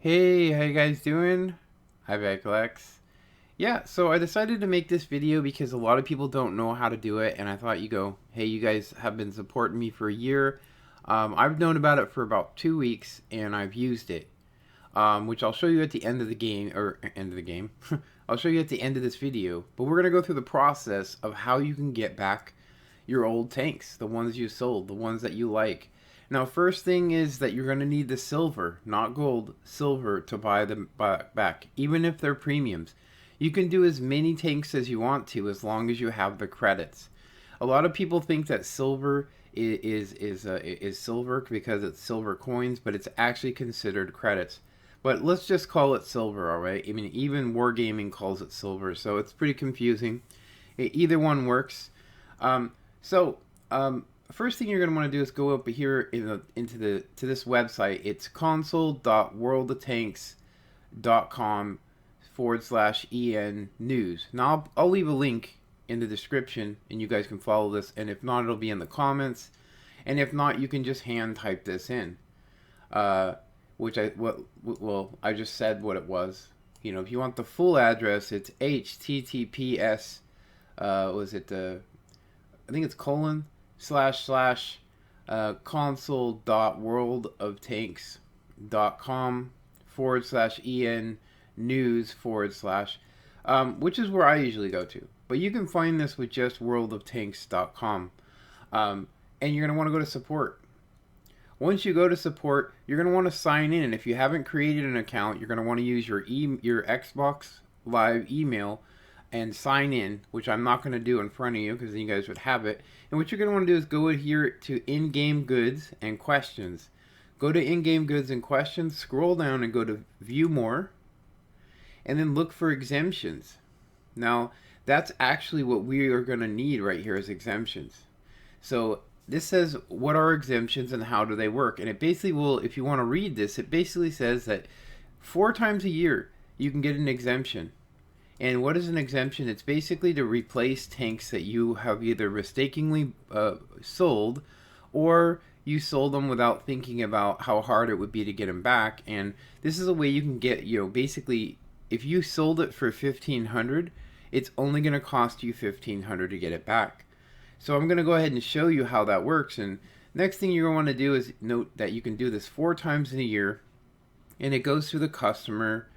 Hey, how you guys doing? Hi, Lex. Yeah, so I decided to make this video because a lot of people don't know how to do it, and I thought hey, you guys have been supporting me for a year. I've known about it for about 2 weeks, and I've used it, which I'll show you at the end of the game, or end of the game. I'll show you at the end of this video, but we're gonna go through the process of how you can get back your old tanks, the ones you sold, the ones that you like. Now, first thing is that you're going to need the silver, not gold, silver to buy them back, even if they're premiums. You can do as many tanks as you want to as long as you have the credits. A lot of people think that silver is silver because it's silver coins, but it's actually considered credits. But let's just call it silver, all right? I mean, even Wargaming calls it silver, so it's pretty confusing. Either one works. Um, so, first thing you're going to want to do is go up here to this website. It's console.worldoftanks.com/en news. Now, I'll leave a link in the description, and you guys can follow this. And if not, it'll be in the comments. And if not, you can just hand type this in. Which I just said what it was. You know, if you want the full address, it's https. Was it the I think it's colon slash slash console.worldoftanks.com/en news which is where I usually go to. But you can find this with just worldoftanks.com. And you're going to want to go to support. Once you go to support, you're going to want to sign in. And if you haven't created an account, you're going to want to use your Xbox Live email and sign in, which I'm not going to do in front of you because then you guys would have it. And what you're going to want to do is go here to in-game goods and questions. Go to in-game goods and questions, scroll down and go to view more, and then look for exemptions. Now, that's actually what we are going to need right here is exemptions. So this says what are exemptions and how do they work. And it basically will, if you want to read this, it basically says that 4 times a year you can get an exemption. And what is an exemption? It's basically to replace tanks that you have either mistakenly sold, or you sold them without thinking about how hard it would be to get them back. And this is a way you can get, basically, if you sold it for 1,500, it's only going to cost you 1,500 to get it back. So I'm going to go ahead and show you how that works. And next thing you're going to want to do is note that you can do this 4 times in a year, and it goes through the customer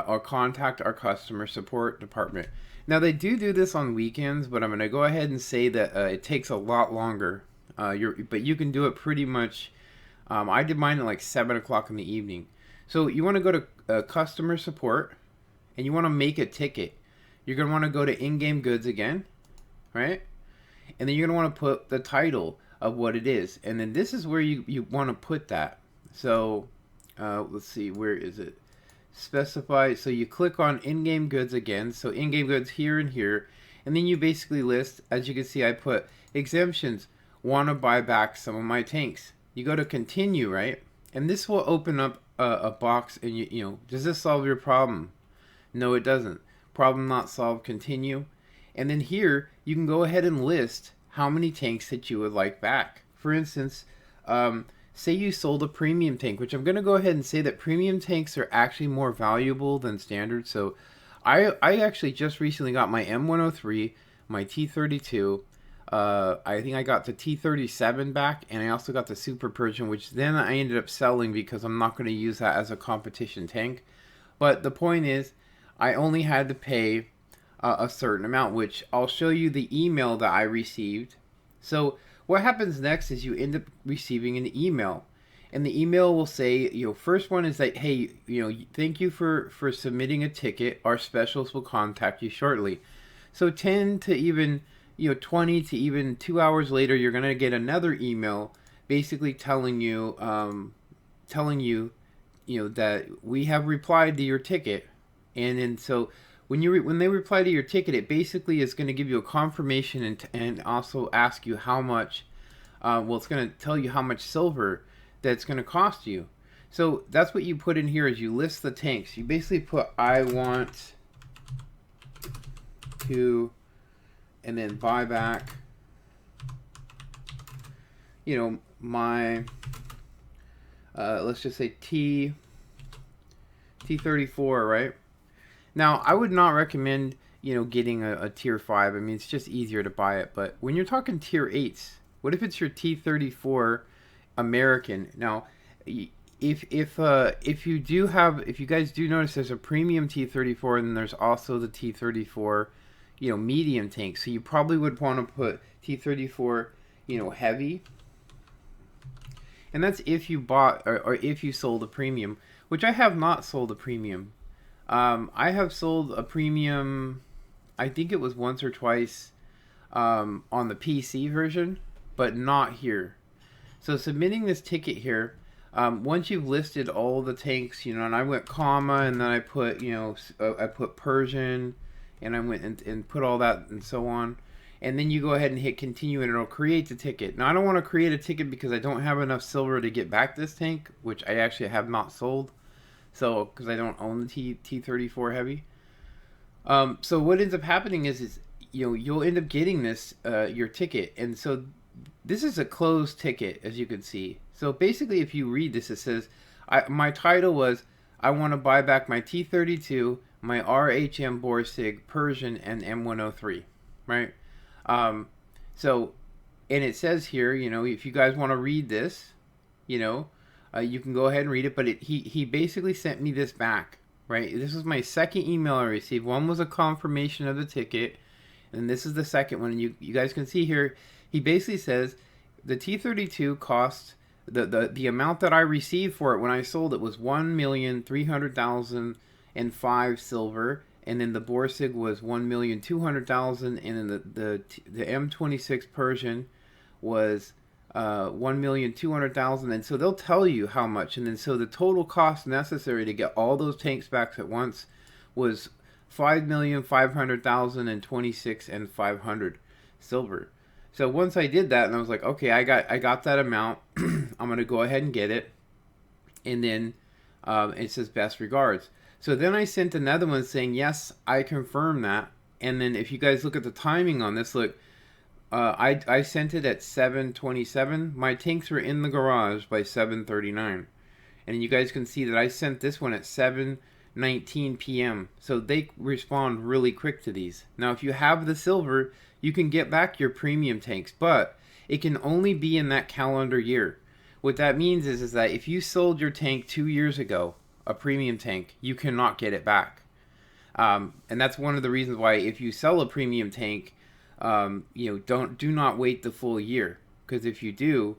or contact our customer support department. Now they do this on weekends, but I'm going to go ahead and say that it takes a lot longer. But you can do it pretty much. I did mine at like 7 o'clock in the evening. So you want to go to customer support, and you want to make a ticket. You're going to want to go to in-game goods again, right? And then you're going to want to put the title of what it is. And then this is where you want to put that. So let's see, where is it? Specify. So you click on in-game goods again. So in-game goods here and here. And then you basically list, as you can see, I put exemptions. Want to buy back some of my tanks. You go to continue, right? And this will open up a box and does this solve your problem? No, it doesn't. Problem not solved, continue. And then here, you can go ahead and list how many tanks that you would like back. For instance, say you sold a premium tank, which I'm going to go ahead and say that premium tanks are actually more valuable than standard. So I actually just recently got my M103, my T32. I think I got the T37 back, and I also got the Super Persian, which then I ended up selling because I'm not going to use that as a competition tank. But the point is, I only had to pay a certain amount, which I'll show you the email that I received. So what happens next is you end up receiving an email, and the email will say, first one is that, hey, thank you for submitting a ticket. Our specialists will contact you shortly. So 10 to even 20 to even 2 hours later, you're gonna get another email, basically telling you that we have replied to your ticket. And then so when they reply to your ticket, it basically is going to give you a confirmation and also ask you how much. It's going to tell you how much silver that's going to cost you. So that's what you put in here is you list the tanks. You basically put I want to, and then buy back, my let's just say T34, right? Now, I would not recommend, getting a tier 5. I mean, it's just easier to buy it. But when you're talking tier 8s, what if it's your T34 American? Now, if you guys do notice, there's a premium T34 and there's also the T34, medium tank. So you probably would want to put T34, heavy. And that's if you bought or if you sold a premium, which I have not sold a premium. I have sold a premium, I think it was once or twice on the PC version, but not here. So submitting this ticket here, once you've listed all the tanks, and I went comma, and then I put, I put Persian, and I went and put all that and so on. And then you go ahead and hit continue, and it'll create the ticket. Now, I don't want to create a ticket because I don't have enough silver to get back this tank, which I actually have not sold. So, because I don't own the T34 heavy. So what ends up happening is you'll end up getting this, your ticket. And so this is a closed ticket, as you can see. So basically, if you read this, it says, my title was, I want to buy back my T32, my RHM Borsig, Persian, and M103, right? So, and it says here, if you guys want to read this, you can go ahead and read it. But he basically sent me this back, right? This is my second email I received. One was a confirmation of the ticket, and this is the second one. And you guys can see here, he basically says the T32 cost, the amount that I received for it when I sold it was 1,300,005 silver. And then the Borsig was 1,200,000, and then the M26 Persian was 1,200,000. And so they'll tell you how much. And then so the total cost necessary to get all those tanks back at once was 5,500,000 and 26,500 silver. So once I did that, and I was like, okay, I got that amount. I'm gonna go ahead and get it. And then it says best regards. So then I sent another one saying, yes, I confirm that. And then if you guys look at the timing on this, look, I sent it at 7:27. My tanks were in the garage by 7:39. And you guys can see that I sent this one at 7:19 p.m. So they respond really quick to these. Now, if you have the silver, you can get back your premium tanks, but it can only be in that calendar year. What that means is that if you sold your tank 2 years ago, a premium tank, you cannot get it back. And that's one of the reasons why if you sell a premium tank, do not wait the full year, because if you do,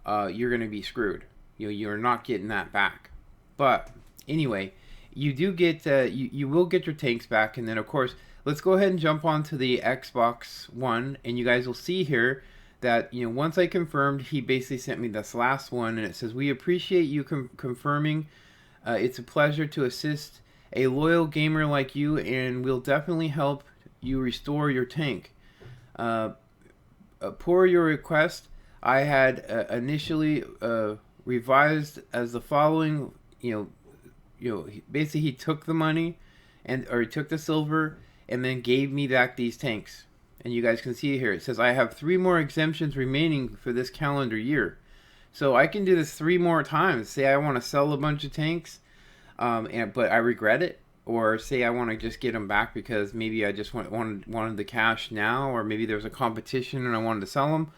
you're going to be screwed. You're not getting that back. But anyway, you do get you will get your tanks back. And then of course, let's go ahead and jump onto the Xbox One, and you guys will see here that once I confirmed, he basically sent me this last one, and it says, we appreciate you confirming. It's a pleasure to assist a loyal gamer like you, and we'll definitely help you restore your tank. Per your request, I had initially revised as the following. Basically he took the money, or he took the silver, and then gave me back these tanks. And you guys can see here, it says I have 3 more exemptions remaining for this calendar year. So I can do this 3 more times. Say I want to sell a bunch of tanks, but I regret it. Or say I want to just get them back because maybe I just wanted the cash now, or maybe there's a competition and I wanted to sell them.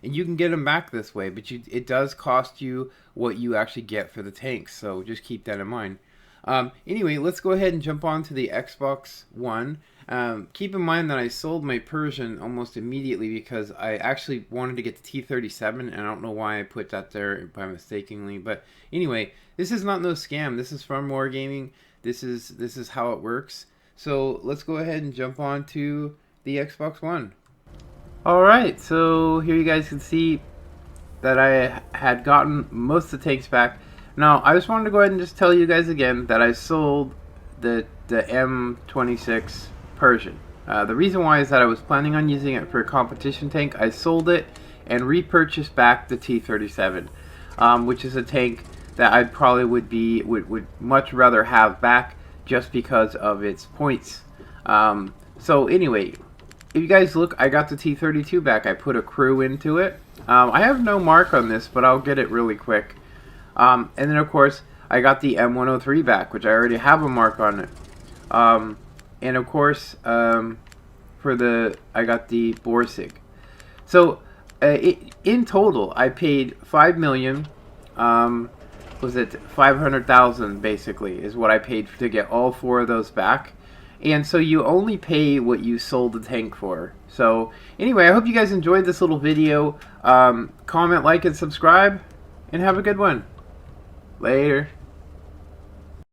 And you can get them back this way, but it does cost you what you actually get for the tanks. So just keep that in mind. Anyway, let's go ahead and jump on to the Xbox One. Keep in mind that I sold my Persian almost immediately because I actually wanted to get the T37, and I don't know why I put that there by mistakenly. But anyway, this is not no scam. This is from Wargaming. This is how it works. So let's go ahead and jump on to the Xbox One. Alright, so here you guys can see that I had gotten most of the tanks back. Now, I just wanted to go ahead and just tell you guys again that I sold the M26 Persian. The reason why is that I was planning on using it for a competition tank. I sold it and repurchased back the T37, which is a tank that I probably would much rather have back just because of its points. So anyway, if you guys look, I got the T32 back. I put a crew into it. I have no mark on this, but I'll get it really quick. And then of course, I got the M103 back, which I already have a mark on it. And of course, I got the Borsig. So in total, I paid 5 million. Was it 500,000 basically is what I paid to get all 4 of those back. And so you only pay what you sold the tank for. So anyway, I hope you guys enjoyed this little video. Comment, like, and subscribe, and have a good one. Later.